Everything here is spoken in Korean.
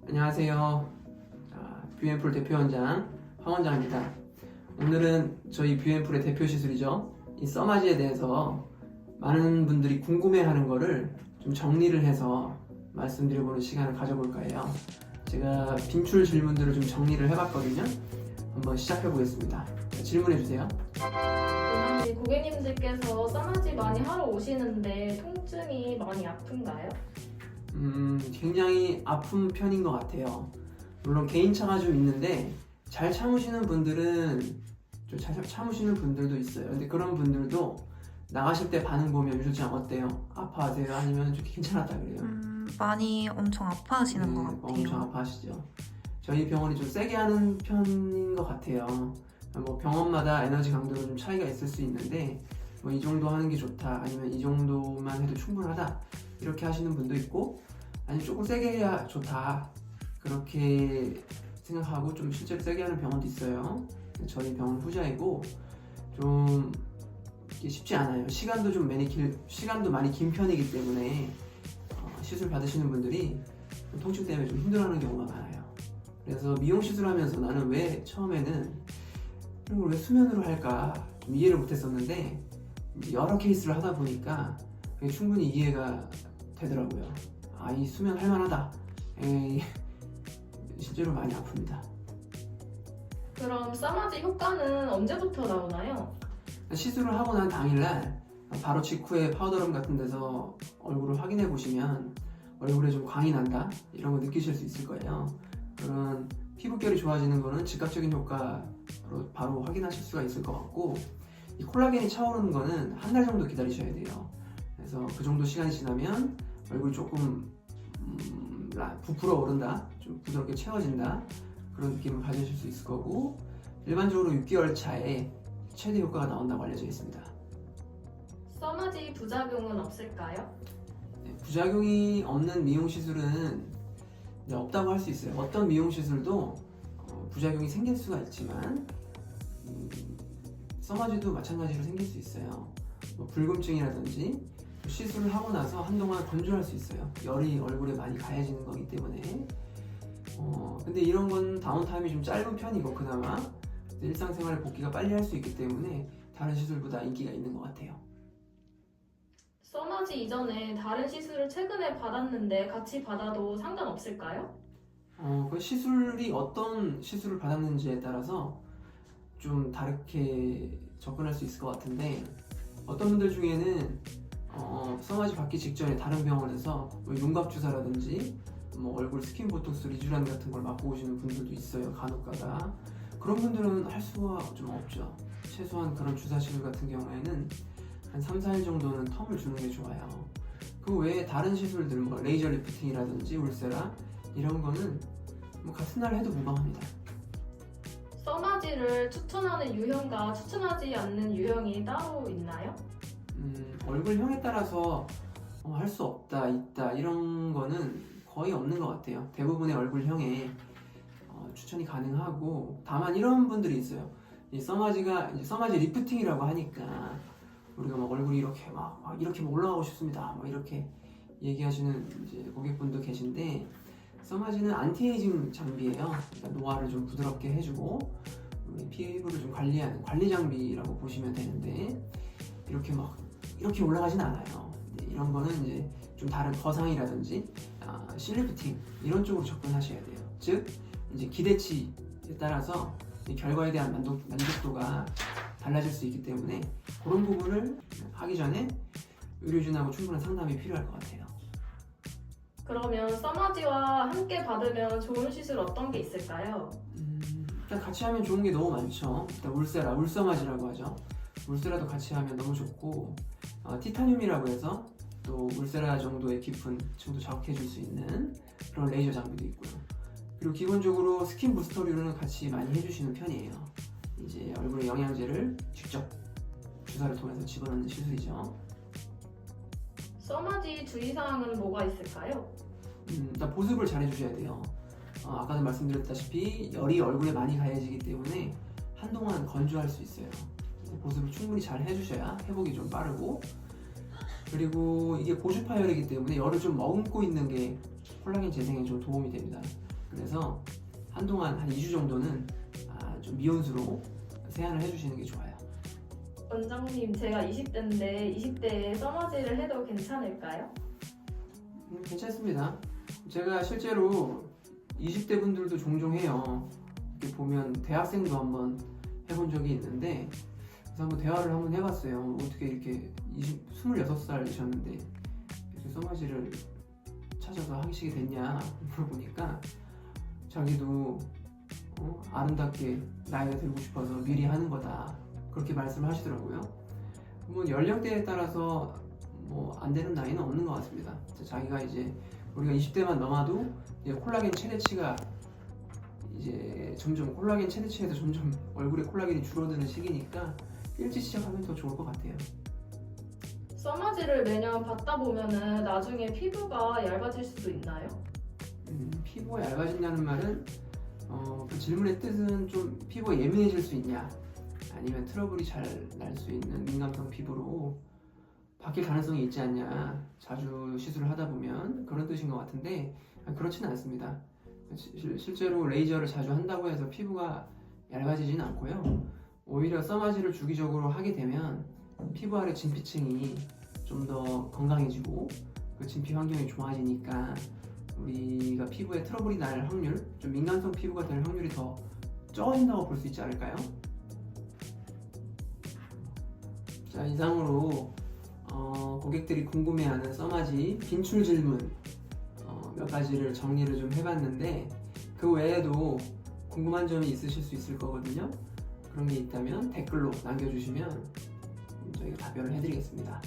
안녕하세요. 뷰앤풀 대표원장 황원장입니다. 오늘은 저희 뷰앤풀의 대표 시술이죠. 이 써마지에 대해서 많은 분들이 궁금해하는 거를 좀 정리를 해서 말씀드려보는 시간을 가져볼까 해요. 제가 빈출 질문들을 좀 정리를 해봤거든요. 한번 시작해 보겠습니다. 질문해 주세요. 원장님, 고객님들께서 써마지 많이 하러 오시는데 통증이 많이 아픈가요? 굉장히 아픈 편인 것 같아요. 물론 개인차가 좀 있는데 잘 참으시는 분들은 좀 잘 참으시는 분들도 있어요. 근데 그런 분들도 나가실 때 반응 보면 유실장 어때요? 아파하세요? 아니면 좀 괜찮았다 그래요? 많이 엄청 아파하시는 것 같아요. 엄청 아파하시죠. 저희 병원이 좀 세게 하는 편인 것 같아요. 뭐 병원마다 에너지 강도는 좀 차이가 있을 수 있는데 뭐 이 정도 하는 게 좋다, 아니면 이 정도만 해도 충분하다 이렇게 하시는 분도 있고, 아니면 조금 세게 해야 좋다 그렇게 생각하고 좀 실제로 세게 하는 병원도 있어요. 저희 병원 후자이고 좀 이게 쉽지 않아요. 시간도 많이 긴 편이기 때문에 시술 받으시는 분들이 통증 때문에 좀 힘들어하는 경우가 많아요. 그래서 미용 시술하면서 나는 왜 처음에는 이런 걸 왜 수면으로 할까 좀 이해를 못했었는데 여러 케이스를 하다 보니까 충분히 이해가 되더라고요. 이 수면 할만하다. 실제로 많이 아픕니다. 그럼 써마지 효과는 언제부터 나오나요? 시술을 하고 난 당일날 바로 직후에 파우더룸 같은 데서 얼굴을 확인해 보시면 얼굴에 좀 광이 난다 이런 거 느끼실 수 있을 거예요. 그런 피부결이 좋아지는 거는 즉각적인 효과로 바로 확인하실 수가 있을 것 같고, 이 콜라겐이 차오르는 거는 한 달 정도 기다리셔야 돼요. 그래서 그 정도 시간이 지나면 얼굴이 조금 부풀어 오른다, 좀 부드럽게 채워진다 그런 느낌을 가지실 수 있을 거고, 일반적으로 6개월 차에 최대 효과가 나온다고 알려져 있습니다. 써마지 부작용은 없을까요? 부작용이 없는 미용 시술은 없다고 할 수 있어요. 어떤 미용 시술도 부작용이 생길 수가 있지만 써마지도 마찬가지로 생길 수 있어요. 뭐 불금증이라든지 시술을 하고 나서 한동안 건조할 수 있어요. 열이 얼굴에 많이 가해지는 거기 때문에. 근데 이런 건 다운타임이 좀 짧은 편이고 그나마 일상생활에 복귀가 빨리 할 수 있기 때문에 다른 시술보다 인기가 있는 것 같아요. 써마지 이전에 다른 시술을 최근에 받았는데 같이 받아도 상관없을까요? 그 시술이 어떤 시술을 받았는지에 따라서 좀 다르게 접근할 수 있을 것 같은데, 어떤 분들 중에는 써마지 받기 직전에 다른 병원에서 윤곽 주사라든지 뭐 얼굴 스킨 보톡스 리쥬란 같은 걸 맞고 오시는 분들도 있어요, 간혹가다. 그런 분들은 할 수가 좀 없죠. 최소한 그런 주사 시술 같은 경우에는 한 3, 4일 정도는 텀을 주는 게 좋아요. 그 외에 다른 시술들, 뭐 레이저 리프팅이라든지 울세라 이런 거는 뭐 같은 날 해도 무방합니다. 써마지를 추천하는 유형과 추천하지 않는 유형이 따로 있나요? 얼굴형에 따라서 할 수 없다, 있다 이런 거는 거의 없는 것 같아요. 대부분의 얼굴형에 추천이 가능하고, 다만 이런 분들이 있어요. 이 써마지가 이제 써마지 리프팅이라고 하니까 우리가 막 얼굴이 이렇게 막 이렇게 올라가고 싶습니다, 뭐 이렇게 얘기하시는 이제 고객분도 계신데, 써마지는 안티에이징 장비예요. 그러니까 노화를 좀 부드럽게 해주고 우리 피부를 좀 관리하는 관리 장비라고 보시면 되는데, 이렇게 올라가진 않아요. 이런 거는 이제 좀 다른 거상이라든지 실리프팅 이런 쪽으로 접근하셔야 돼요. 즉 이제 기대치에 따라서 이 결과에 대한 만족도가 달라질 수 있기 때문에 그런 부분을 하기 전에 의료진하고 충분한 상담이 필요할 것 같아요. 그러면 써마지와 함께 받으면 좋은 시술 어떤 게 있을까요? 일단 같이 하면 좋은 게 너무 많죠. 일단 울세라, 울써마지라고 하죠. 울세라도 같이 하면 너무 좋고, 티타늄이라고 해서 또 울세라 정도의 깊은 층도 자극해 줄 수 있는 그런 레이저 장비도 있고요. 그리고 기본적으로 스킨 부스터류는 같이 많이 해주시는 편이에요. 이제 얼굴에 영양제를 직접 주사를 통해서 집어넣는 시술이죠. 써마지 주의사항은 뭐가 있을까요? 일단 보습을 잘 해주셔야 돼요. 아까도 말씀드렸다시피 열이 얼굴에 많이 가해지기 때문에 한동안 건조할 수 있어요. 보습을 충분히 잘 해주셔야 회복이 좀 빠르고, 그리고 이게 고주파열이기 때문에 열을 좀 머금고 있는 게 콜라겐 재생에 좀 도움이 됩니다. 그래서 한동안 한 2주 정도는 좀 미온수로 세안을 해주시는 게 좋아요. 원장님, 제가 20대인데 20대에 써마지를 해도 괜찮을까요? 괜찮습니다. 제가 실제로 20대 분들도 종종 해요. 이렇게 보면 대학생도 한번 해본 적이 있는데, 그래서 한번 대화를 한번 해봤어요. 어떻게 이렇게 26살이셨는데 이렇게 써마지를 찾아서 하시게 됐냐 물어보니까 자기도 아름답게 나이가 들고 싶어서 미리 하는 거다, 그렇게 말씀하시더라고요. 뭐 연령대에 따라서 뭐 안 되는 나이는 없는 것 같습니다. 자기가 이제 우리가 20대만 넘어도 이제 콜라겐 최대치가 이제 점점 콜라겐 최대치에서 점점 얼굴에 콜라겐이 줄어드는 시기니까 일찍 시작하면 더 좋을 것 같아요. 써마지를 매년 받다 보면은 나중에 피부가 얇아질 수도 있나요? 피부가 얇아진다는 말은 그 질문의 뜻은 좀 피부가 예민해질 수 있냐, 아니면 트러블이 잘 날 수 있는 민감성 피부로 바뀔 가능성이 있지 않냐, 자주 시술을 하다 보면, 그런 뜻인 것 같은데 그렇지는 않습니다. 실제로 레이저를 자주 한다고 해서 피부가 얇아지지는 않고요. 오히려 써마지를 주기적으로 하게 되면 피부 아래 진피층이 좀 더 건강해지고 그 진피 환경이 좋아지니까 우리가 피부에 트러블이 날 확률, 좀 민감성 피부가 될 확률이 더 적어진다고 볼 수 있지 않을까요? 자, 이상으로 고객들이 궁금해하는 써마지 빈출 질문 몇 가지를 정리를 좀 해봤는데, 그 외에도 궁금한 점이 있으실 수 있을 거거든요. 그런 게 있다면 댓글로 남겨주시면 저희가 답변을 해드리겠습니다.